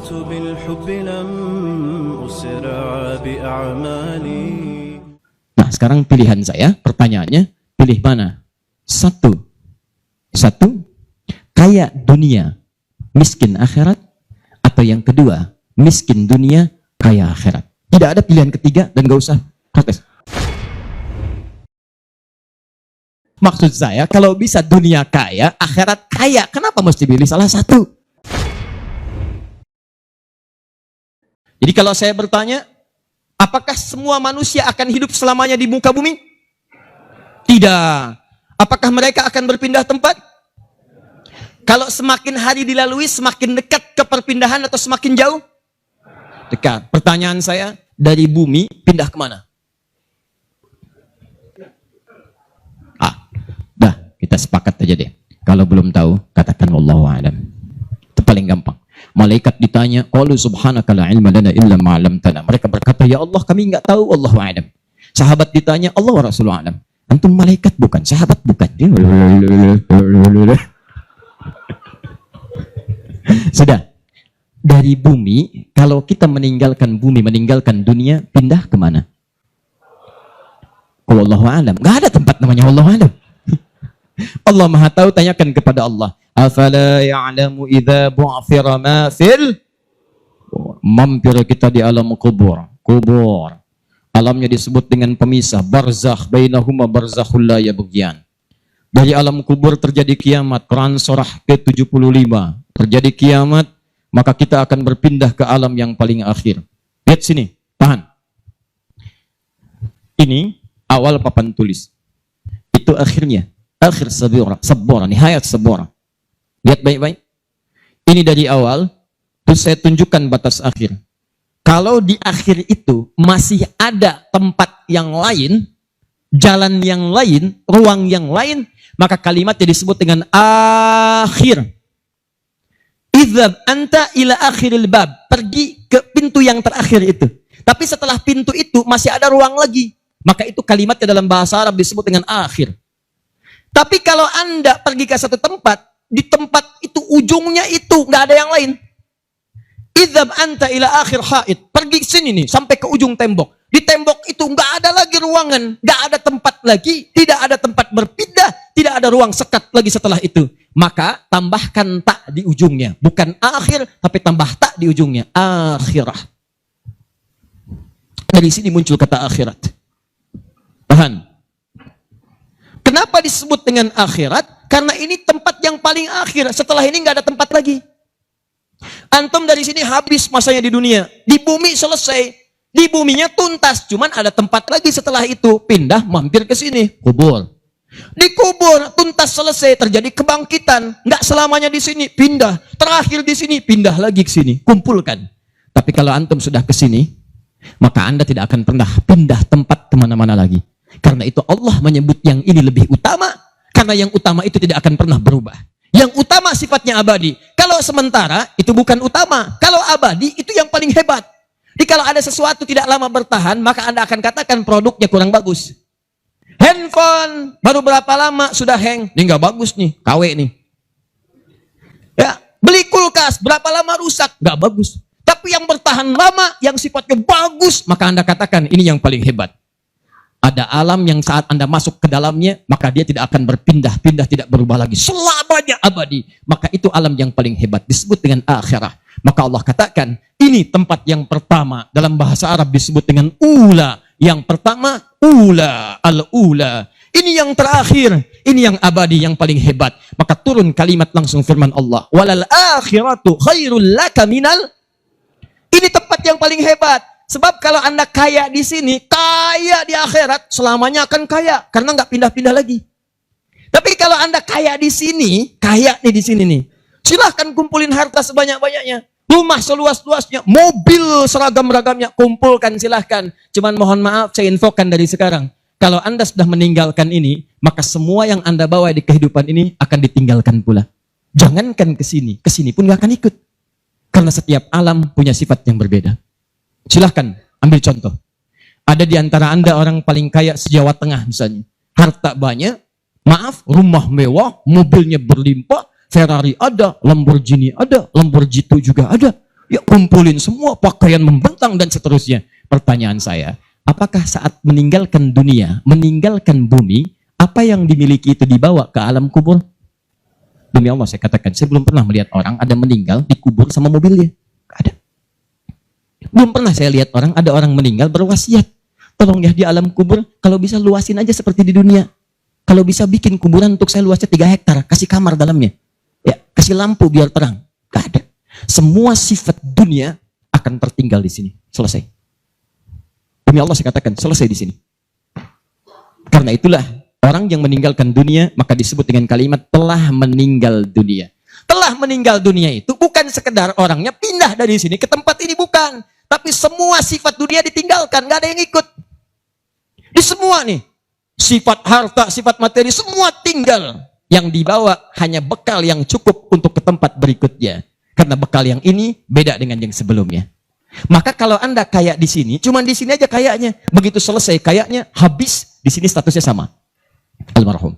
بالحب لم أسرع بأعمالي. Nah, sekarang pilihan saya, pertanyaannya, pilih mana? Satu, kaya dunia, miskin akhirat, atau yang kedua, miskin dunia, kaya akhirat. Tidak ada pilihan ketiga dan gak usah protes. Maksud saya, kalau bisa dunia kaya, akhirat kaya, kenapa mesti pilih salah satu? Jadi kalau saya bertanya, apakah semua manusia akan hidup selamanya di muka bumi? Tidak. Apakah mereka akan berpindah tempat? Kalau semakin hari dilalui, semakin dekat ke perpindahan atau semakin jauh? Dekat. Pertanyaan saya, dari bumi pindah kemana? Kita sepakat aja deh. Kalau belum tahu, katakan wallahu a'lam. Itu paling gampang. Malaikat ditanya, qalu subhanaka la ilma lana illa ma 'allamtana. Mereka berkata, ya Allah, kami enggak tahu, wallahu a'lam. Sahabat ditanya, Allah wa Rasulullah a'lam. Antum malaikat bukan, sahabat bukan. Sudah. Dari bumi, kalau kita meninggalkan bumi, meninggalkan dunia, pindah kemana? Wallahu a'lam. Enggak ada tempat namanya wallahu a'lam. Allah Maha Tahu, tanyakan kepada Allah. Afala ya'lamu idza bu'thira ma fil? Mampir kita di alam kubur. Alamnya disebut dengan pemisah, barzakh, bainahuma barzakhul la yabghiyan. Dari alam kubur terjadi kiamat, Quran surah ke-75. Terjadi kiamat, maka kita akan berpindah ke alam yang paling akhir. Lihat sini, tahan. Ini awal papan tulis. Itu akhirnya. Akhir sabura, nihayat sabura. Lihat baik-baik. Ini dari awal, terus saya tunjukkan batas akhir. Kalau di akhir itu masih ada tempat yang lain, jalan yang lain, ruang yang lain, maka kalimatnya disebut dengan akhir. Idhab anta ila akhiril bab. Pergi ke pintu yang terakhir itu. Tapi setelah pintu itu masih ada ruang lagi. Maka itu kalimatnya dalam bahasa Arab disebut dengan akhir. Tapi kalau Anda pergi ke satu tempat, di tempat itu ujungnya itu, nggak ada yang lain. Idhab anta ila akhir haid. Pergi sini nih, sampai ke ujung tembok. Di tembok itu nggak ada lagi ruangan, nggak ada tempat lagi, tidak ada tempat berpindah, tidak ada ruang sekat lagi setelah itu. Maka tambahkan tak di ujungnya. Bukan akhir, tapi tambah tak di ujungnya. Akhirah. Dari sini muncul kata akhirat. Tahan. Kenapa disebut dengan akhirat? Karena ini tempat yang paling akhir. Setelah ini nggak ada tempat lagi. Antum dari sini habis masanya di dunia. Di bumi selesai. Di buminya tuntas. Cuman ada tempat lagi setelah itu. Pindah, mampir ke sini. Kubur. Di kubur, tuntas selesai. Terjadi kebangkitan. Nggak selamanya di sini. Pindah. Terakhir di sini. Pindah lagi ke sini. Kumpulkan. Tapi kalau antum sudah ke sini, maka Anda tidak akan pernah pindah tempat kemana-mana lagi. Karena itu Allah menyebut yang ini lebih utama. Karena yang utama itu tidak akan pernah berubah. Yang utama sifatnya abadi. Kalau sementara, itu bukan utama. Kalau abadi, itu yang paling hebat. Jadi kalau ada sesuatu tidak lama bertahan, maka Anda akan katakan produknya kurang bagus. Handphone, baru berapa lama sudah hang. Ini nggak bagus nih, KW nih. Ya, beli kulkas, berapa lama rusak. Nggak bagus. Tapi yang bertahan lama, yang sifatnya bagus, maka Anda katakan ini yang paling hebat. Ada alam yang saat Anda masuk ke dalamnya, maka dia tidak akan berpindah-pindah, tidak berubah lagi. Selamanya abadi. Maka itu alam yang paling hebat. Disebut dengan akhirah. Maka Allah katakan, ini tempat yang pertama. Dalam bahasa Arab disebut dengan ula. Yang pertama, ula. Al-ula. Ini yang terakhir. Ini yang abadi, yang paling hebat. Maka turun kalimat langsung firman Allah. Walal akhiratu khairul laka minal. Ini tempat yang paling hebat. Sebab kalau Anda kaya di sini, kaya di akhirat, selamanya akan kaya. Karena nggak pindah-pindah lagi. Tapi kalau Anda kaya di sini, kaya nih di sini nih. Silahkan kumpulin harta sebanyak-banyaknya. Rumah seluas-luasnya, mobil seragam-ragamnya, kumpulkan silahkan. Cuman mohon maaf, saya infokan dari sekarang. Kalau Anda sudah meninggalkan ini, maka semua yang Anda bawa di kehidupan ini akan ditinggalkan pula. Jangankan ke sini pun nggak akan ikut. Karena setiap alam punya sifat yang berbeda. Silahkan ambil contoh. Ada di antara Anda orang paling kaya se-Jawa Tengah misalnya. Harta banyak, maaf, rumah mewah, mobilnya berlimpah, Ferrari ada, Lamborghini juga ada. Ya kumpulin semua pakaian membentang dan seterusnya. Pertanyaan saya, apakah saat meninggalkan dunia, meninggalkan bumi, apa yang dimiliki itu dibawa ke alam kubur? Demi Allah saya katakan, saya belum pernah melihat orang ada meninggal dikubur sama mobilnya. Gak ada. Belum pernah saya lihat ada orang meninggal berwasiat. Tolong ya di alam kubur, kalau bisa luasin aja seperti di dunia. Kalau bisa bikin kuburan untuk saya luasnya 3 hektar, kasih kamar dalamnya. Ya, kasih lampu biar terang. Gak ada. Semua sifat dunia akan tertinggal di sini. Selesai. Demi Allah saya katakan, selesai di sini. Karena itulah orang yang meninggalkan dunia maka disebut dengan kalimat telah meninggal dunia. Telah meninggal dunia itu bukan sekedar orangnya pindah dari sini ke tempat ini, bukan. Tapi semua sifat dunia ditinggalkan, nggak ada yang ikut. Di semua nih, sifat harta, sifat materi, semua tinggal. Yang dibawa hanya bekal yang cukup untuk ke tempat berikutnya. Karena bekal yang ini beda dengan yang sebelumnya. Maka kalau Anda kaya di sini, cuma di sini aja kayaknya. Begitu selesai kayaknya, habis, di sini statusnya sama. Almarhum.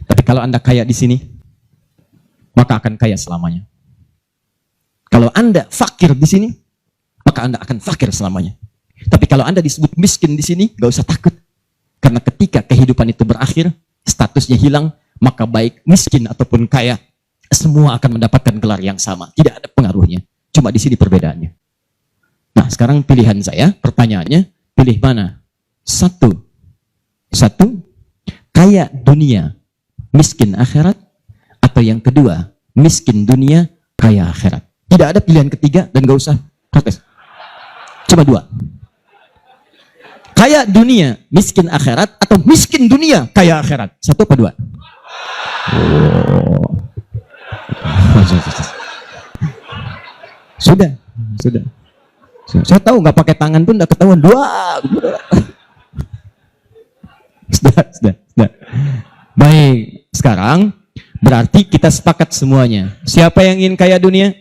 Tapi kalau Anda kaya di sini, maka akan kaya selamanya. Kalau Anda fakir di sini, maka Anda akan fakir selamanya. Tapi kalau Anda disebut miskin di sini, gak usah takut. Karena ketika kehidupan itu berakhir, statusnya hilang, maka baik miskin ataupun kaya, semua akan mendapatkan gelar yang sama. Tidak ada pengaruhnya. Cuma di sini perbedaannya. Nah, sekarang pilihan saya, pertanyaannya, pilih mana? Satu, kaya dunia, miskin akhirat, atau yang kedua, miskin dunia, kaya akhirat. Tidak ada pilihan ketiga dan gak usah protes. Cuma 2. Kaya dunia, miskin akhirat, atau miskin dunia, kaya akhirat. 1 apa 2? Oh. Sudah. Saya tahu nggak pakai tangan pun udah ketahuan 2. Sudah. Baik, sekarang berarti kita sepakat semuanya. Siapa yang ingin kaya dunia?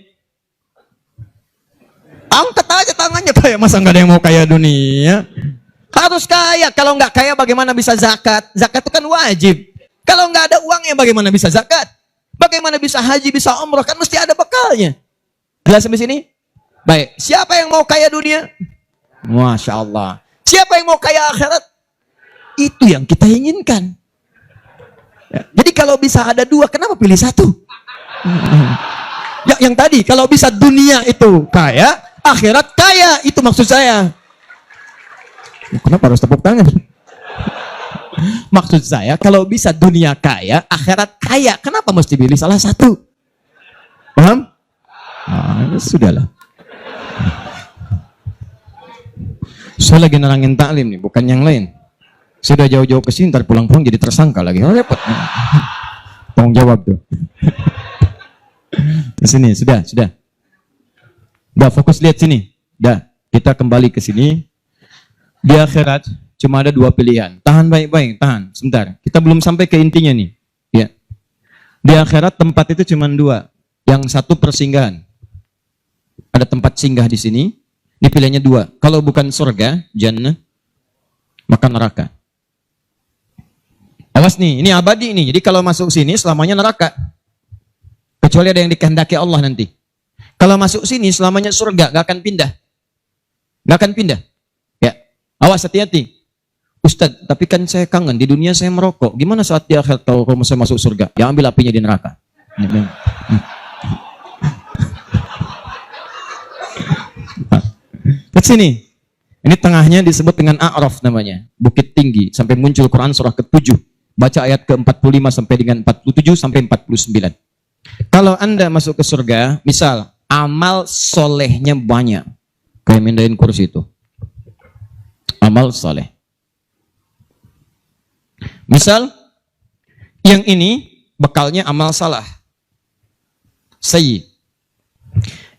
Angkat aja tangannya, kaya. Masa nggak ada yang mau kaya dunia? Harus kaya. Kalau nggak kaya bagaimana bisa zakat? Zakat itu kan wajib. Kalau nggak ada uangnya bagaimana bisa zakat? Bagaimana bisa haji, bisa umroh? Kan mesti ada bekalnya. Jelas sampai sini? Baik, siapa yang mau kaya dunia? Masya Allah. Siapa yang mau kaya akhirat? Itu yang kita inginkan. Ya, jadi kalau bisa ada 2, kenapa pilih 1? Ya, yang tadi, kalau bisa dunia itu kaya, akhirat kaya, itu maksud saya. Kenapa harus tepuk tangan? Maksud saya, kalau bisa dunia kaya, akhirat kaya, kenapa mesti pilih salah satu? Paham? Sudahlah. Saya lagi nerangin taklim nih, bukan yang lain. Sudah jauh-jauh ke sini, ntar pulang-pulang jadi tersangka lagi. Repot. Tanggung jawab tuh. Ke sini, sudah. Udah fokus lihat sini. Dah, kita kembali ke sini. Di akhirat cuma ada 2 pilihan. Tahan baik-baik, tahan. Sebentar. Kita belum sampai ke intinya nih. Ya. Di akhirat tempat itu cuma 2. Yang satu persinggahan. Ada tempat singgah di sini. Ini pilihannya 2. Kalau bukan surga, jannah, maka neraka. Awas nih, ini abadi nih. Jadi kalau masuk sini selamanya neraka. Kecuali ada yang dikehendaki Allah nanti. Kalau masuk sini selamanya surga, gak akan pindah. Gak akan pindah. Ya, awas, hati-hati. Ustadz, tapi kan saya kangen. Di dunia saya merokok. Gimana saat di akhirat kalau saya masuk surga? Ya ambil apinya di neraka. Lihat sini. Ini tengahnya disebut dengan A'raf namanya. Bukit tinggi. Sampai muncul Quran surah ke-7. Baca ayat ke-45 sampai dengan 47 sampai 49. Kalau Anda masuk ke surga, misal amal solehnya banyak. Kayak mindahin kursi itu. Amal soleh. Misal, yang ini bekalnya amal salah. Sayyi.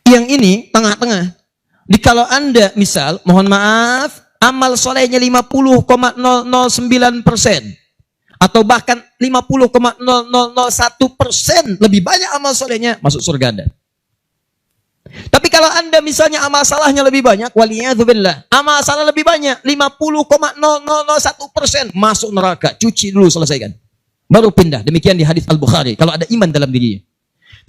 Yang ini tengah-tengah. Di kalau Anda misal, mohon maaf, amal solehnya 50,009%. Atau bahkan 50,0001% lebih banyak amal solehnya, masuk surga Anda. Tapi kalau Anda misalnya amal salahnya lebih banyak, waliyadzubillah, amal salah lebih banyak, 50,0001%, masuk neraka. Cuci dulu, selesaikan. Baru pindah. Demikian di hadis Al-Bukhari. Kalau ada iman dalam dirinya.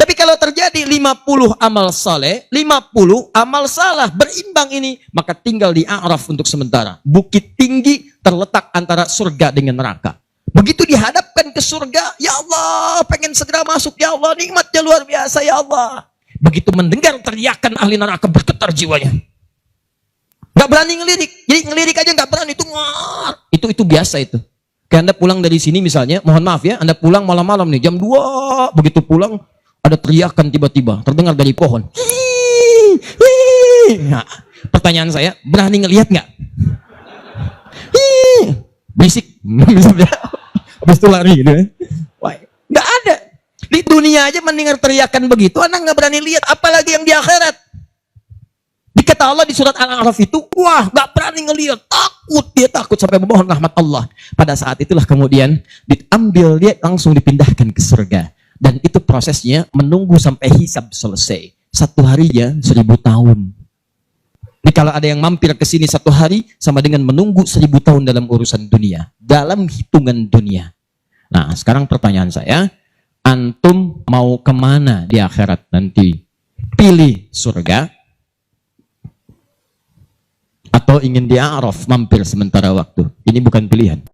Tapi kalau terjadi 50 amal saleh, 50 amal salah, berimbang ini, maka tinggal di A'raf untuk sementara. Bukit tinggi terletak antara surga dengan neraka. Begitu dihadapkan ke surga, ya Allah, pengen segera masuk, ya Allah, nikmatnya luar biasa, ya Allah. Begitu mendengar teriakan ahli neraka, bergetar jiwanya. Gak berani ngelirik, jadi ngelirik aja gak berani, itu biasa itu. Kayak Anda pulang dari sini misalnya, mohon maaf ya, Anda pulang malam-malam nih, jam 2, begitu pulang, ada teriakan tiba-tiba, terdengar dari pohon. Nah, pertanyaan saya, berani ngelihat nggak? Berisik, habis itu lari gitu. Nggak ada. Di dunia aja mendengar teriakan begitu, anak nggak berani lihat, apalagi yang di akhirat. Dikata Allah di surat Al-A'raf itu, wah, nggak berani ngelihat, takut, dia takut sampai memohon rahmat Allah. Pada saat itulah kemudian diambil dia langsung dipindahkan ke surga. Dan itu prosesnya menunggu sampai hisab selesai. 1 harinya 1000 tahun. Jadi kalau ada yang mampir ke sini 1 hari, sama dengan menunggu 1000 tahun dalam urusan dunia. Dalam hitungan dunia. Nah, sekarang pertanyaan saya, antum mau kemana di akhirat nanti? Pilih surga, atau ingin di A'raf mampir sementara waktu? Ini bukan pilihan.